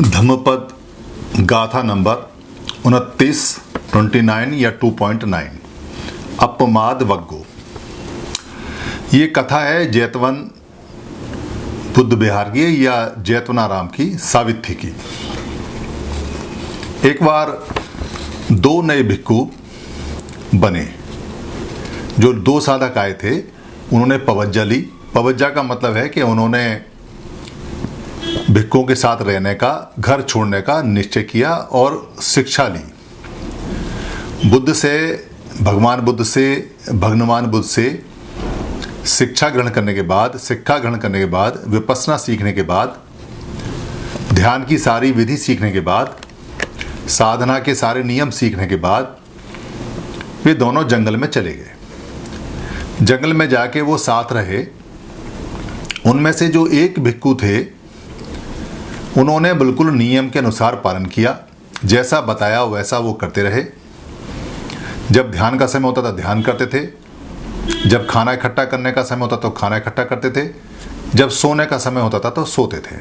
धम्मपद गाथा नंबर 29 या 2.9 अपमाद वग्गो। ये कथा है जैतवन बुद्ध विहार की या जैतवनाराम की सावित्री की। एक बार दो नए भिक्खु बने। जो दो साधक आए थे उन्होंने पवज्जा ली। पवज्जा का मतलब है कि उन्होंने भिक्खुओं के साथ रहने का, घर छोड़ने का निश्चय किया और शिक्षा ली। भगवान बुद्ध से शिक्षा ग्रहण करने के बाद विपश्यना सीखने के बाद, ध्यान की सारी विधि सीखने के बाद, साधना के सारे नियम सीखने के बाद वे दोनों जंगल में चले गए। जंगल में जाके वो साथ रहे। उनमें से जो एक भिक्खु थे उन्होंने बिल्कुल नियम के अनुसार पालन किया। जैसा बताया वैसा वो करते रहे। जब ध्यान का समय होता था ध्यान करते थे, जब खाना इकट्ठा करने का समय होता तो खाना इकट्ठा करते थे, जब सोने का समय होता था तो सोते थे।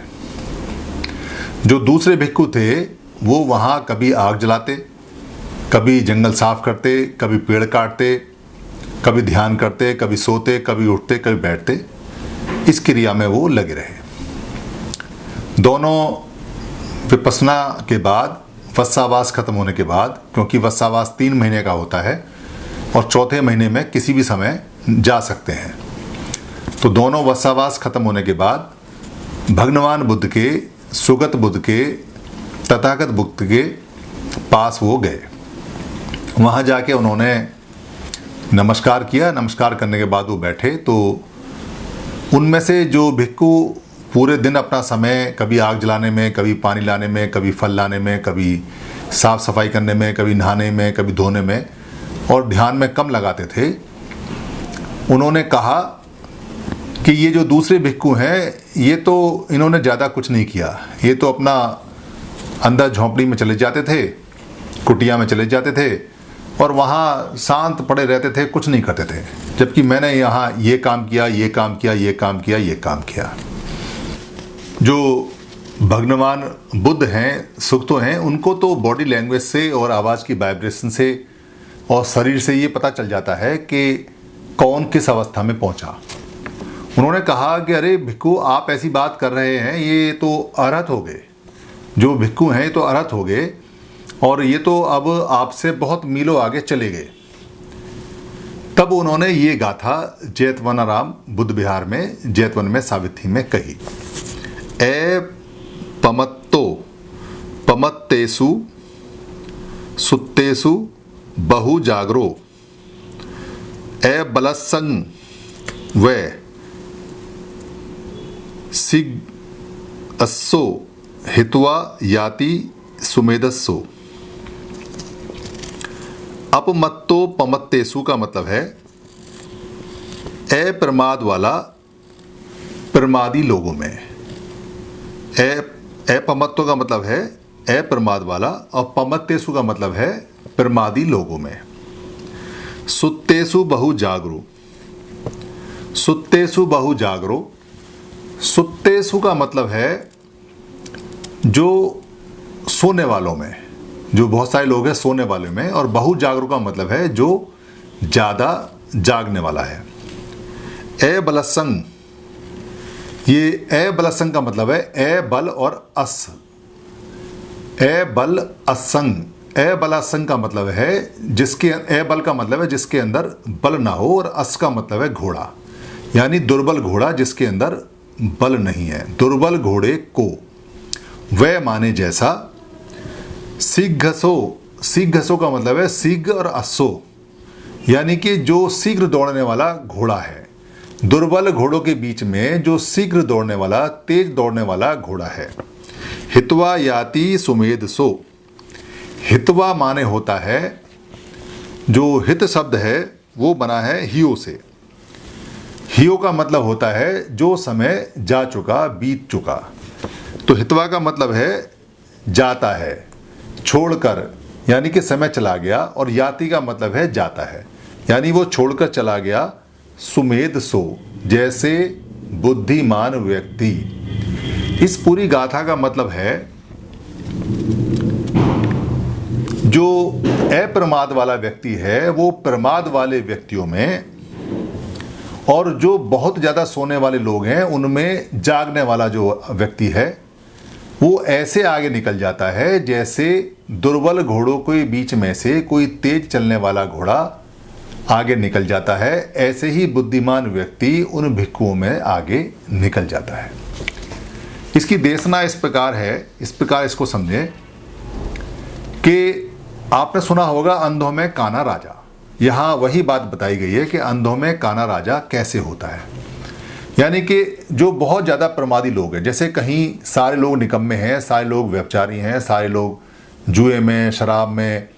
जो दूसरे भिक्खु थे वो वहाँ कभी आग जलाते, कभी जंगल साफ करते, कभी पेड़ काटते, कभी ध्यान करते, कभी सोते, कभी उठते, कभी बैठते। इस क्रिया में वो लगे रहे। दोनों विपश्यना के बाद, वत्सावास खत्म होने के बाद, क्योंकि वत्सावास 3 महीने का होता है और चौथे महीने में किसी भी समय जा सकते हैं, तो दोनों वत्सावास खत्म होने के बाद भगवान बुद्ध के, सुगत बुद्ध के, तथागत बुद्ध के पास वो गए। वहाँ जाके उन्होंने नमस्कार किया। नमस्कार करने के बाद वो बैठे। तो उनमें से जो भिक्खु पूरे दिन अपना समय कभी आग जलाने में, कभी पानी लाने में, कभी फल लाने में, कभी साफ सफाई करने में, कभी नहाने में, कभी धोने में और ध्यान में कम लगाते थे, उन्होंने कहा कि ये जो दूसरे भिक्खु हैं ये तो इन्होंने ज़्यादा कुछ नहीं किया। ये तो अपना अंदर झोंपड़ी में चले जाते थे, कुटिया में चले जाते थे और वहाँ शांत पड़े रहते थे, कुछ नहीं करते थे। जबकि मैंने यहाँ ये काम किया, ये काम किया, ये काम किया, ये काम किया। जो भगवान बुद्ध हैं, सुखतो हैं, उनको तो बॉडी लैंग्वेज से और आवाज़ की वाइब्रेशन से और शरीर से ये पता चल जाता है कि कौन किस अवस्था में पहुंचा। उन्होंने कहा कि अरे भिक्खु, आप ऐसी बात कर रहे हैं, ये तो अरहत हो गए। जो भिक्खु हैं ये तो अरहत हो गए और ये तो अब आपसे बहुत मीलों आगे चले गए। तब उन्होंने ये गाथा जैतवनाराम बुद्ध विहार में, जैतवन में सावित्री में कही। ए पमत्तो पमत्तेसु सुत्तेसु बहु जागरो ए बलसंग वे सिग अस्सो हित्वा याति सुमेधस्सो। अपमत्तो पमत्तेसु का मतलब है ए प्रमाद वाला प्रमादी लोगों में। पमत्तो का मतलब है ए प्रमाद वाला और पमत्तेसु का मतलब है प्रमादी लोगों में। सुत्तेसु बहु जागरो, सुत्तेसु बहु जागरो। सुत्तेसु का मतलब है जो सोने वालों में, जो बहुत सारे लोग हैं सोने वाले में, और बहु जागरो का मतलब है जो ज़्यादा जागने वाला है। ए बलसंग, ये ए बलसंग का मतलब है ए बल और अस। ए बल असंग। ए बलसंग का मतलब है जिसके, ए बल का मतलब है जिसके अंदर बल ना हो, और अस का मतलब है घोड़ा, यानी दुर्बल घोड़ा जिसके अंदर बल नहीं है। दुर्बल घोड़े को वह माने जैसा। शीघ्रसो, शीघ्रसो का मतलब है शीघ्र और अस्सो, यानी कि जो शीघ्र दौड़ने वाला घोड़ा है। दुर्बल घोड़ों के बीच में जो शीघ्र दौड़ने वाला, तेज दौड़ने वाला घोड़ा है। हित्वा याति सुमेध सो। हित्वा माने होता है, जो हित शब्द है वो बना है हियो से। हियो का मतलब होता है जो समय जा चुका, बीत चुका। तो हित्वा का मतलब है जाता है, छोड़कर, यानी कि समय चला गया। और याति का मतलब है जाता है, यानी वो छोड़कर चला गया। सुमेध सो, जैसे बुद्धिमान व्यक्ति। इस पूरी गाथा का मतलब है जो अप्रमाद वाला व्यक्ति है वो प्रमाद वाले व्यक्तियों में, और जो बहुत ज़्यादा सोने वाले लोग हैं उनमें जागने वाला जो व्यक्ति है वो ऐसे आगे निकल जाता है जैसे दुर्बल घोड़ों के बीच में से कोई तेज चलने वाला घोड़ा आगे निकल जाता है। ऐसे ही बुद्धिमान व्यक्ति उन भिक्षुओं में आगे निकल जाता है। इसकी देशना इस प्रकार है, इस प्रकार इसको समझें कि आपने सुना होगा अंधों में काना राजा। यहाँ वही बात बताई गई है कि अंधों में काना राजा कैसे होता है। यानी कि जो बहुत ज़्यादा प्रमादी लोग हैं, जैसे कहीं सारे लोग निकम्मे हैं, सारे लोग व्यभिचारी हैं, सारे लोग जुए में, शराब में,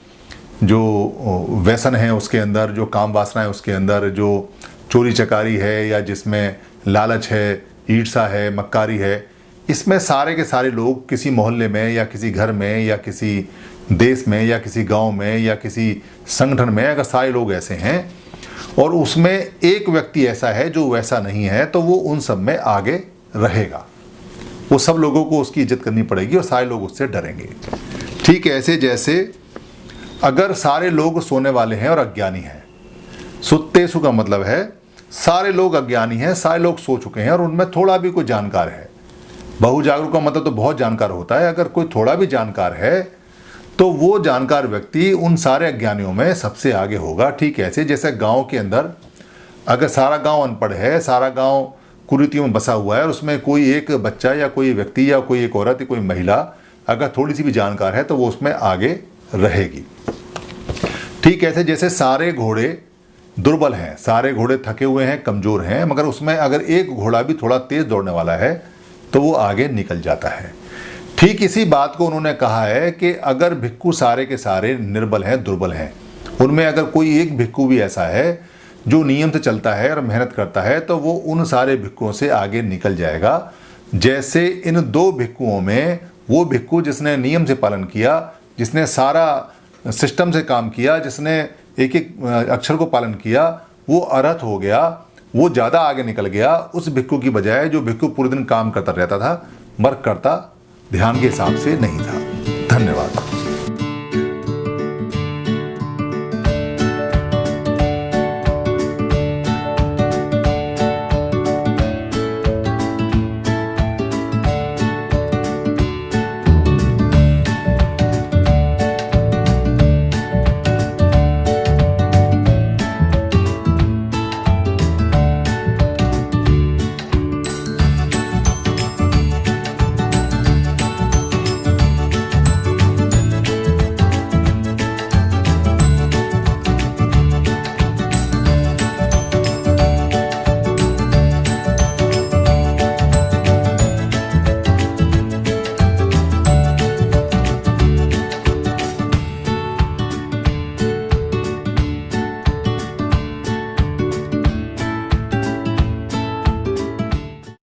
जो व्यसन है उसके अंदर, जो काम वासना है उसके अंदर, जो चोरी चकारी है या जिसमें लालच है, ईर्ष्या है, मक्कारी है, इसमें सारे के सारे लोग किसी मोहल्ले में या किसी घर में या किसी देश में या किसी गांव में या किसी संगठन में अगर सारे लोग ऐसे हैं और उसमें एक व्यक्ति ऐसा है जो वैसा नहीं है, तो वो उन सब में आगे रहेगा। वो सब लोगों को उसकी इज्जत करनी पड़ेगी और सारे लोग उससे डरेंगे। ठीक ऐसे जैसे अगर सारे लोग सोने वाले हैं और अज्ञानी हैं, सुत्तेसु का मतलब है सारे लोग अज्ञानी हैं, सारे लोग सो चुके हैं और उनमें थोड़ा भी कोई जानकार है। बहुजागरूक का मतलब तो बहुत जानकार होता है। अगर कोई थोड़ा भी जानकार है तो वो जानकार व्यक्ति उन सारे अज्ञानियों में सबसे आगे होगा। ठीक ऐसे जैसे गांव के अंदर अगर सारा गांव अनपढ़ है, सारा गांव कुरीतियों में बसा हुआ है और उसमें कोई एक बच्चा या कोई व्यक्ति या कोई एक औरत या कोई महिला अगर थोड़ी सी भी जानकार है तो वो उसमें आगे रहेगी। ठीक ऐसे जैसे सारे घोड़े दुर्बल हैं, सारे घोड़े थके हुए हैं, कमज़ोर हैं, मगर उसमें अगर एक घोड़ा भी थोड़ा तेज़ दौड़ने वाला है तो वो आगे निकल जाता है। ठीक इसी बात को उन्होंने कहा है कि अगर भिक्षु सारे के सारे निर्बल हैं, दुर्बल हैं, उनमें अगर कोई एक भिक्षु भी ऐसा है जो नियम से चलता है और मेहनत करता है तो वो उन सारे भिक्षुओं से आगे निकल जाएगा। जैसे इन दो भिक्षुओं में वो भिक्षु जिसने नियम से पालन किया, जिसने सारा सिस्टम से काम किया, जिसने एक एक अक्षर को पालन किया, वो अरहत हो गया, वो ज़्यादा आगे निकल गया उस भिक्षु की बजाय जो भिक्षु पूरे दिन काम करता रहता था, वर्क करता ध्यान के हिसाब से नहीं था। धन्यवाद।